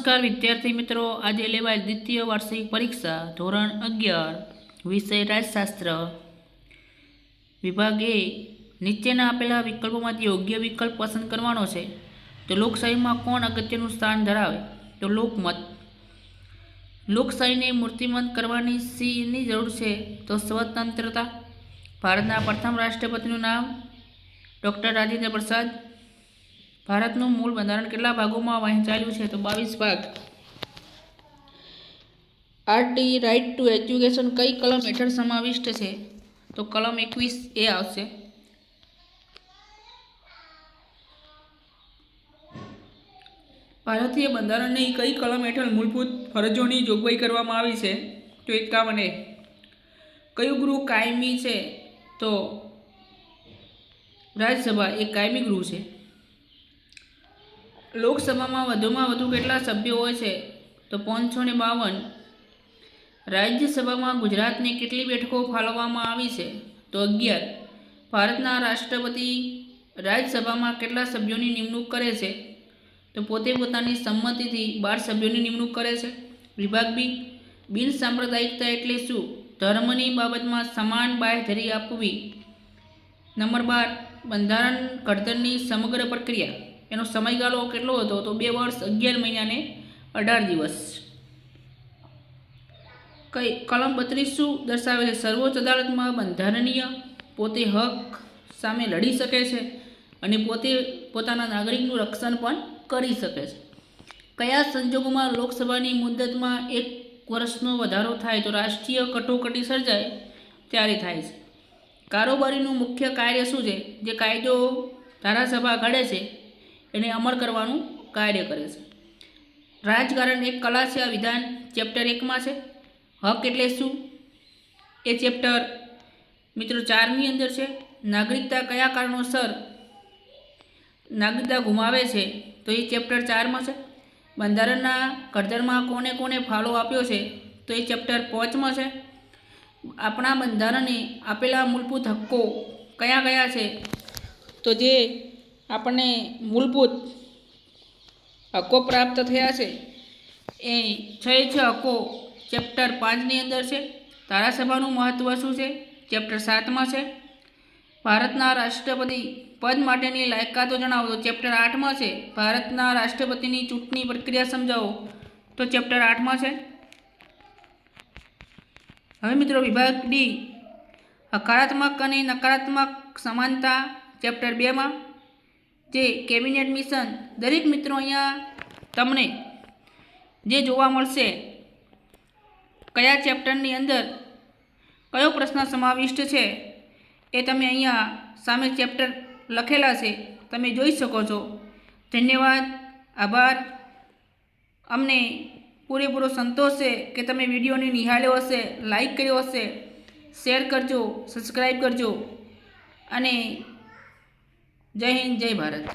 नमस्कार विद्यार्थी मित्रों, आज लेवाय द्वितीय वार्षिक परीक्षा धोरण 11 विषय राज्यशास्त्र विभाग ए नीचेना आपेला विकल्पोमांथी योग्य विकल्प पसंद करवानो छे। तो लोकशाही में कोण अगत्यनुं स्थान धरावे? तो लोकमत। लोकशाही ने मूर्तिमंत करवानी सीनी जरूर है? तो स्वतंत्रता। भारतना प्रथम राष्ट्रपतिनुं नाम डॉक्टर राजेन्द्र प्रसाद। भारतનું મૂળ બંધારણ કેટલા ભાગોમાં વહેંચાયેલું છે? તો 22 ભાગ। આરટી રાઇટ ટુ એજ્યુકેશન કઈ કલમ હેઠળ સમાવિષ્ટ છે? તો કલમ 21A આવશે। ભારતીય બંધારણની કઈ કલમ હેઠળ મૂળભૂત ફરજોની જોગવાઈ કરવામાં આવી છે? તો 51A। કયું ગૃહ કાયમી છે? તો રાજ્યસભા એ કાયમી ગૃહ છે। લોકસભામાં વધુમાં વધુ કેટલા સભ્યો હોય છે? તો 552। રાજ્યસભામાં ગુજરાતને કેટલી બેઠકો ફાળવવામાં આવી છે? તો 11। ભારતના રાષ્ટ્રપતિ રાજ્યસભામાં કેટલા સભ્યોની નિમણૂક કરે છે? તો પોતે પોતાની સંમતિથી 12 સભ્યોની નિમણૂક કરે છે। વિભાગ બી બિન સાંપ્રદાયિકતા એટલે શું? ધર્મની બાબતમાં સમાન બાંયધરી આપવી। નંબર 12 બંધારણ ઘડતરની સમગ્ર પ્રક્રિયા એનો સમયગાળો કેટલો હતો? તો 2 વર્ષ 11 મહિના ને 18 દિવસ। કઈ કલમ 32 શું દર્શાવે છે? સર્વોચ્ચ અદાલતમાં બંધારણીય પોતે હક સામે લડી શકે છે અને પોતે પોતાના નાગરિકનું રક્ષણ પણ કરી શકે છે। કયા સંજોગોમાં લોકસભાની મુદ્દતમાં 1 વર્ષનો વધારો થાય? તો રાષ્ટ્રીય કટોકટી સર્જાય ત્યારે થાય છે। કારોબારીનું મુખ્ય કાર્ય શું છે? જે કાયદો ધારાસભા ઘડે છે એને અમલ કરવાનું કાર્ય કરે છે। રાજકારણ એક કલા છે આ વિધાન ચેપ્ટર 1 માં છે। હક એટલે શું એ ચેપ્ટર મિત્રો 4 ની અંદર છે। નાગરિકતા કયા કારણોસર નાગરિકતા ગુમાવે છે? તો એ ચેપ્ટર 4 માં છે। બંધારણના ઘડતરમાં કોને કોને ફાળો આપ્યો છે? તો એ ચેપ્ટર 5 માં છે। આપણા બંધારણે આપેલા મૂળભૂત હક્કો કયા કયા છે? તો જે આપણને મૂળભૂત હક્કો પ્રાપ્ત થયા છે એ 6 હક્કો ચેપ્ટર 5 ની અંદર છે। ધારાસભાનું મહત્વ શું છે? ચેપ્ટર 7 માં છે। ભારતના રાષ્ટ્રપતિ પદ માટેની લાયકાતો જણાવો, તો ચેપ્ટર 8 માં છે। ભારતના રાષ્ટ્રપતિની ચૂંટણી પ્રક્રિયા સમજાવો, તો ચેપ્ટર 8 માં છે। હવે મિત્રો વિભાગ ડી હકારાત્મક અને નકારાત્મક સમાનતા ચેપ્ટર 2 માં જે કેબિનેટ મિશન દરેક મિત્રો અહીંયા તમને જે જોવા મળશે કયા ચેપ્ટરની અંદર કયો પ્રશ્ન સમાવિષ્ટ છે એ તમે અહીંયા સામે ચેપ્ટર લખેલા છે તમે જોઈ શકો છો। ધન્યવાદ, આભાર। અમને પૂરેપૂરો સંતોષ છે કે તમે વિડીયોને નિહાળ્યો હશે, લાઈક કર્યો હશે, શેર કરજો, સબસ્ક્રાઈબ કરજો અને જય હિન્દ, જય ભારત।